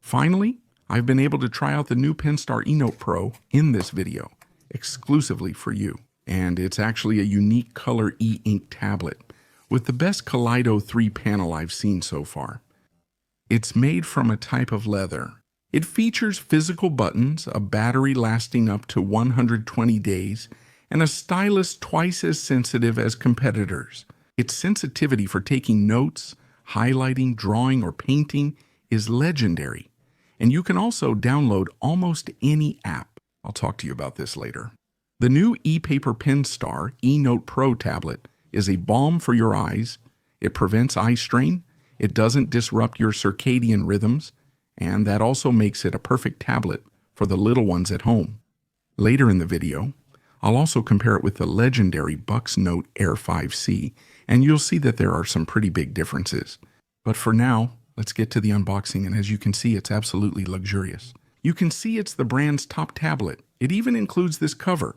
Finally, I've been able to try out the new Penstar eNote Pro in this video, exclusively for you. And it's actually a unique color e-ink tablet with the best Kaleido 3 panel I've seen so far. It's made from a type of leather. It features physical buttons, a battery lasting up to 120 days, and a stylus twice as sensitive as competitors. Its sensitivity for taking notes, highlighting, drawing, or painting is legendary. And you can also download almost any app. I'll talk to you about this later. The new ePaper Penstar eNote Pro tablet is a balm for your eyes. It prevents eye strain, it doesn't disrupt your circadian rhythms, and that also makes it a perfect tablet for the little ones at home. Later in the video, I'll also compare it with the legendary Bucksnote Air 5C, and you'll see that there are some pretty big differences. But for now, let's get to the unboxing, and as you can see, it's absolutely luxurious. You can see it's the brand's top tablet. It even includes this cover.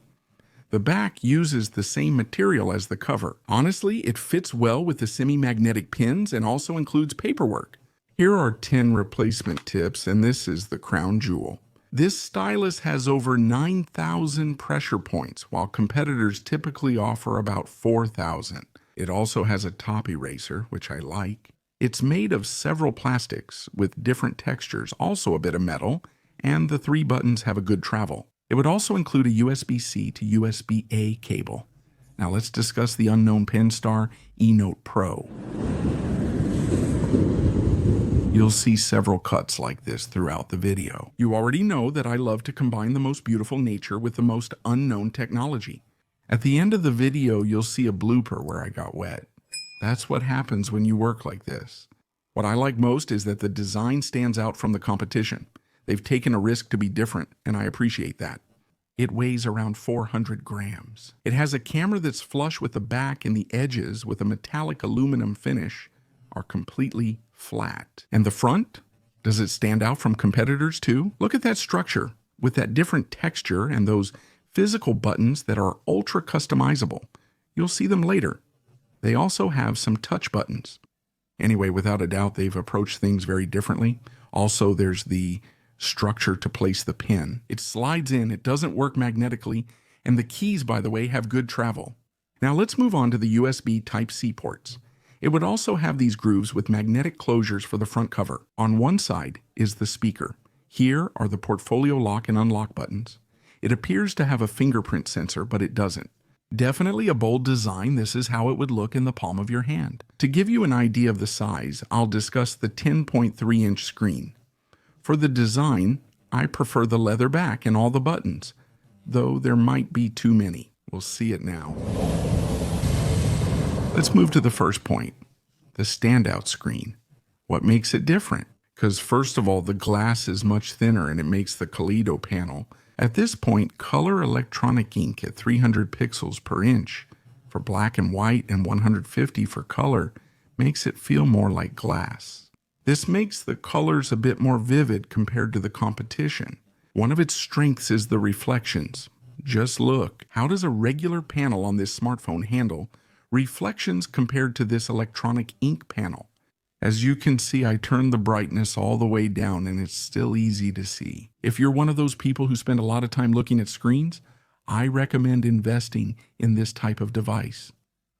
The back uses the same material as the cover. Honestly, it fits well with the semi-magnetic pins and also includes paperwork. Here are 10 replacement tips, and this is the crown jewel. This stylus has over 9,000 pressure points, while competitors typically offer about 4,000. It also has a top eraser, which I like. It's made of several plastics with different textures, also a bit of metal, and the 3 buttons have a good travel. It would also include a USB-C to USB-A cable. Now let's discuss the unknown Penstar eNote Pro. You'll see several cuts like this throughout the video. You already know that I love to combine the most beautiful nature with the most unknown technology. At the end of the video, you'll see a blooper where I got wet. That's what happens when you work like this. What I like most is that the design stands out from the competition. They've taken a risk to be different, and I appreciate that. It weighs around 400 grams. It has a camera that's flush with the back, and the edges with a metallic aluminum finish are completely flat. And the front? Does it stand out from competitors too? Look at that structure with that different texture and those physical buttons that are ultra customizable. You'll see them later. They also have some touch buttons. Anyway, without a doubt, they've approached things very differently. Also, there's the structure to place the pen. It slides in, it doesn't work magnetically, and the keys, by the way, have good travel. Now let's move on to the USB Type-C ports. It would also have these grooves with magnetic closures for the front cover. On one side is the speaker. Here are the portfolio lock and unlock buttons. It appears to have a fingerprint sensor, but it doesn't. Definitely a bold design. This is how it would look in the palm of your hand. To give you an idea of the size, I'll discuss the 10.3-inch screen. For the design, I prefer the leather back and all the buttons, though there might be too many. We'll see it now. Let's move to the first point, the standout screen. What makes it different? Because first of all, the glass is much thinner and it makes the Kaleido panel. At this point, color electronic ink at 300 pixels per inch for black and white and 150 for color makes it feel more like glass. This makes the colors a bit more vivid compared to the competition. One of its strengths is the reflections. Just look, how does a regular panel on this smartphone handle reflections compared to this electronic ink panel? As you can see, I turned the brightness all the way down and it's still easy to see. If you're one of those people who spend a lot of time looking at screens, I recommend investing in this type of device.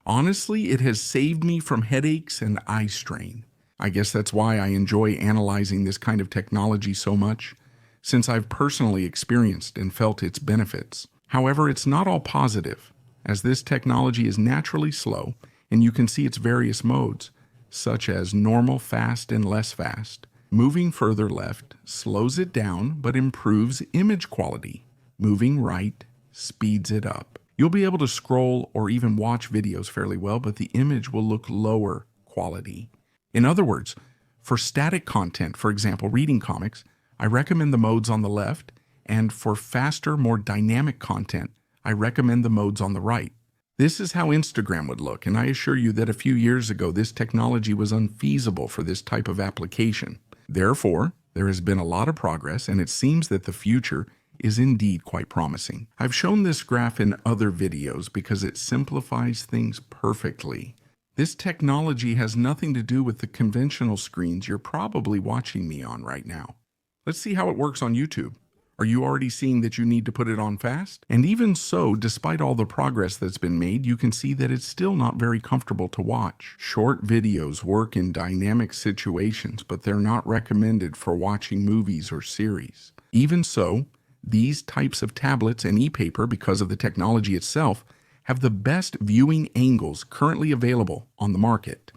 Honestly, it has saved me from headaches and eye strain. I guess that's why I enjoy analyzing this kind of technology so much, since I've personally experienced and felt its benefits. However, it's not all positive, as this technology is naturally slow, and you can see its various modes, such as normal, fast, and less fast. Moving further left slows it down, but improves image quality. Moving right speeds it up. You'll be able to scroll or even watch videos fairly well, but the image will look lower quality. In other words, for static content, for example, reading comics, I recommend the modes on the left, and for faster, more dynamic content, I recommend the modes on the right. This is how Instagram would look, and I assure you that a few years ago, this technology was unfeasible for this type of application. Therefore, there has been a lot of progress, and it seems that the future is indeed quite promising. I've shown this graph in other videos because it simplifies things perfectly. This technology has nothing to do with the conventional screens you're probably watching me on right now. Let's see how it works on YouTube. Are you already seeing that you need to put it on fast? And even so, despite all the progress that's been made, you can see that it's still not very comfortable to watch. Short videos work in dynamic situations, but they're not recommended for watching movies or series. Even so, these types of tablets and e-paper, because of the technology itself, have the best viewing angles currently available on the market.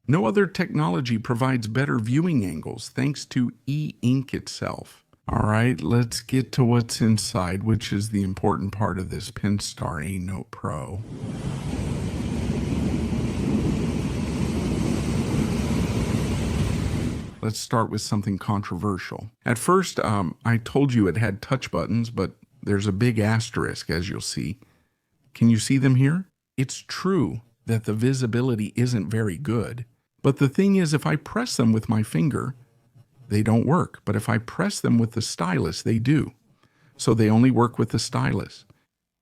No other technology provides better viewing angles thanks to e-ink itself. All right, let's get to what's inside, which is the important part of this Penstar eNote Pro. Let's start with something controversial. At first, I told you it had touch buttons, but there's a big asterisk, as you'll see. Can you see them here? It's true that the visibility isn't very good, but the thing is, if I press them with my finger, they don't work. But if I press them with the stylus, they do. So they only work with the stylus.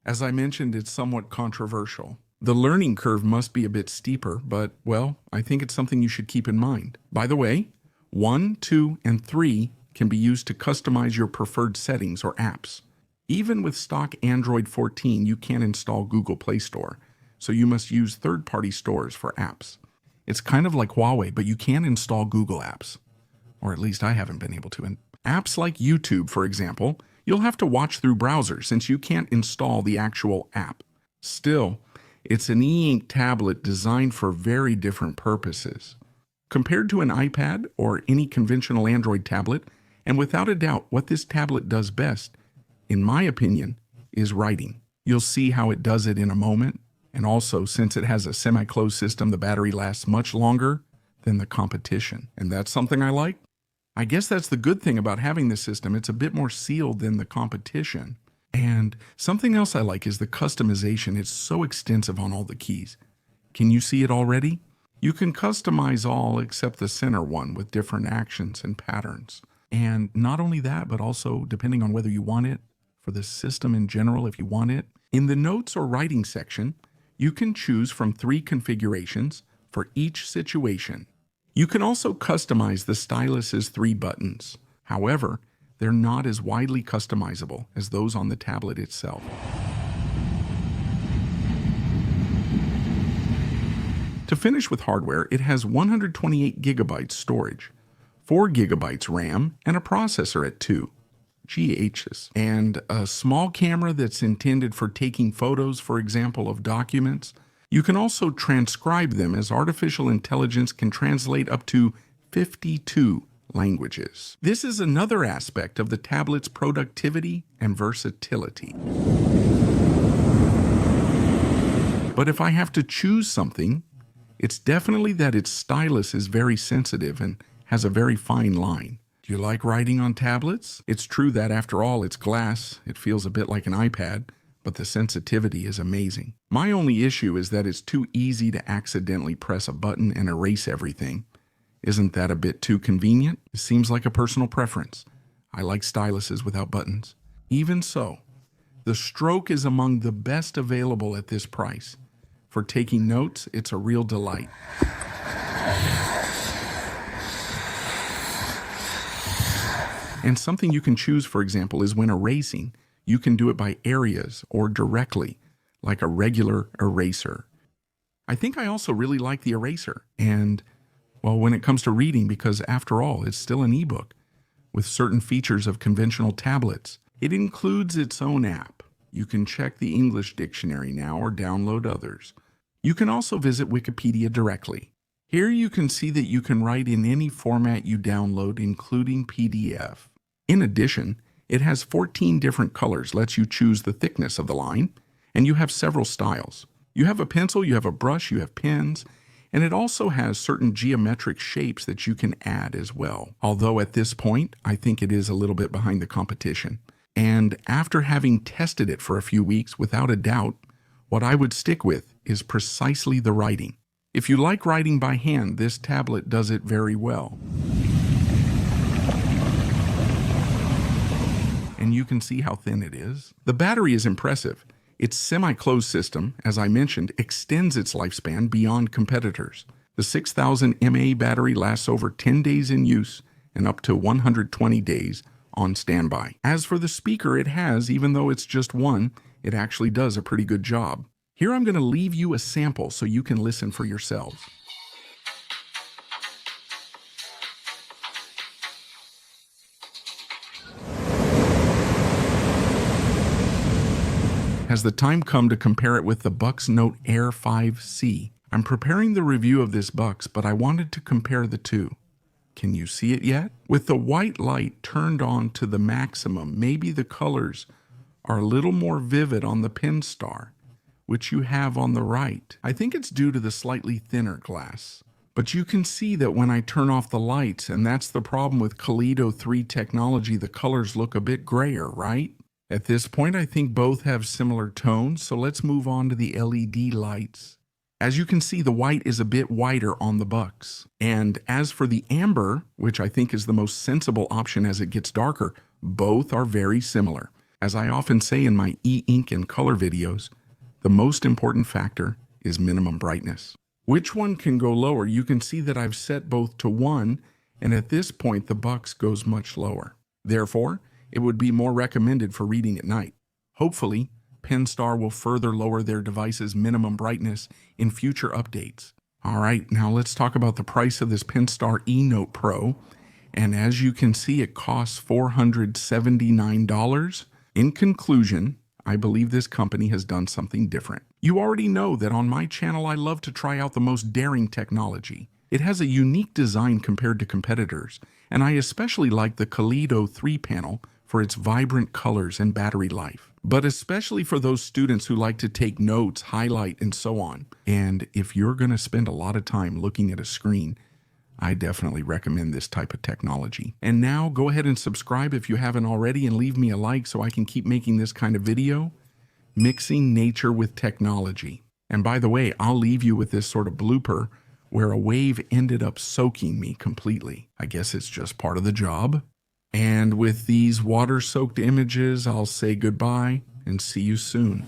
As I mentioned, it's somewhat controversial. The learning curve must be a bit steeper, but, well, I think it's something you should keep in mind. By the way, 1, 2, and 3 can be used to customize your preferred settings or apps. Even with stock Android 14, you can't install Google Play Store, so you must use third-party stores for apps. It's kind of like Huawei, but you can install Google apps. Or at least I haven't been able to. And apps like YouTube, for example, you'll have to watch through browsers since you can't install the actual app. Still, it's an e-ink tablet designed for very different purposes. Compared to an iPad or any conventional Android tablet, and without a doubt, what this tablet does best, in my opinion, is writing. You'll see how it does it in a moment, and also, since it has a semi-closed system, the battery lasts much longer than the competition. And that's something I like. I guess that's the good thing about having this system. It's a bit more sealed than the competition. And something else I like is the customization. It's so extensive on all the keys. Can you see it already? You can customize all except the center one with different actions and patterns. And not only that, but also depending on whether you want it, for the system in general, if you want it. In the notes or writing section, you can choose from 3 configurations for each situation. You can also customize the stylus's 3 buttons. However, they're not as widely customizable as those on the tablet itself. To finish with hardware, it has 128 gigabytes storage, 4 gigabytes RAM, and a processor at 2 GHz, and a small camera that's intended for taking photos, for example, of documents. You can also transcribe them, as artificial intelligence can translate up to 52 languages. This is another aspect of the tablet's productivity and versatility. But if I have to choose something, it's definitely that its stylus is very sensitive and has a very fine line. Do you like writing on tablets? It's true that after all, it's glass. It feels a bit like an iPad, but the sensitivity is amazing. My only issue is that it's too easy to accidentally press a button and erase everything. Isn't that a bit too convenient? It seems like a personal preference. I like styluses without buttons. Even so, the stroke is among the best available at this price. For taking notes, it's a real delight. And something you can choose, for example, is when erasing, you can do it by areas or directly, like a regular eraser. I think I also really like the eraser. And, well, when it comes to reading, because after all, it's still an ebook with certain features of conventional tablets. It includes its own app. You can check the English dictionary now or download others. You can also visit Wikipedia directly. Here you can see that you can write in any format you download, including PDF. In addition, it has 14 different colors, lets you choose the thickness of the line, and you have several styles. You have a pencil, you have a brush, you have pens, and it also has certain geometric shapes that you can add as well. Although at this point, I think it is a little bit behind the competition. And after having tested it for a few weeks, without a doubt, what I would stick with is precisely the writing. If you like writing by hand, this tablet does it very well. And you can see how thin it is. The battery is impressive. Its semi-closed system, as I mentioned, extends its lifespan beyond competitors. The 6000 mAh battery lasts over 10 days in use and up to 120 days on standby. As for the speaker, it has, even though it's just one, it actually does a pretty good job. Here I'm going to leave you a sample so you can listen for yourselves. Has the time come to compare it with the Bucks Note Air 5C? I'm preparing the review of this Bucks, but I wanted to compare the two. Can you see it yet? With the white light turned on to the maximum, maybe the colors are a little more vivid on the Penstar, which you have on the right. I think it's due to the slightly thinner glass. But you can see that when I turn off the lights, and that's the problem with Kaleido 3 technology, the colors look a bit grayer, right? At this point, I think both have similar tones, so let's move on to the LED lights. As you can see, the white is a bit whiter on the Bucks. And as for the amber, which I think is the most sensible option as it gets darker, both are very similar. As I often say in my e-ink and color videos, the most important factor is minimum brightness. Which one can go lower? You can see that I've set both to 1, and at this point the Bucks goes much lower. Therefore, it would be more recommended for reading at night. Hopefully, Penstar will further lower their device's minimum brightness in future updates. All right, now let's talk about the price of this Penstar eNote Pro. And as you can see, it costs $479. In conclusion, I believe this company has done something different. You already know that on my channel, I love to try out the most daring technology. It has a unique design compared to competitors, and I especially like the Kaleido 3 panel for its vibrant colors and battery life. But especially for those students who like to take notes, highlight, and so on. And if you're going to spend a lot of time looking at a screen, I definitely recommend this type of technology. And now go ahead and subscribe if you haven't already, and leave me a like so I can keep making this kind of video, mixing nature with technology. And by the way, I'll leave you with this sort of blooper where a wave ended up soaking me completely. I guess it's just part of the job. And with these water-soaked images, I'll say goodbye and see you soon.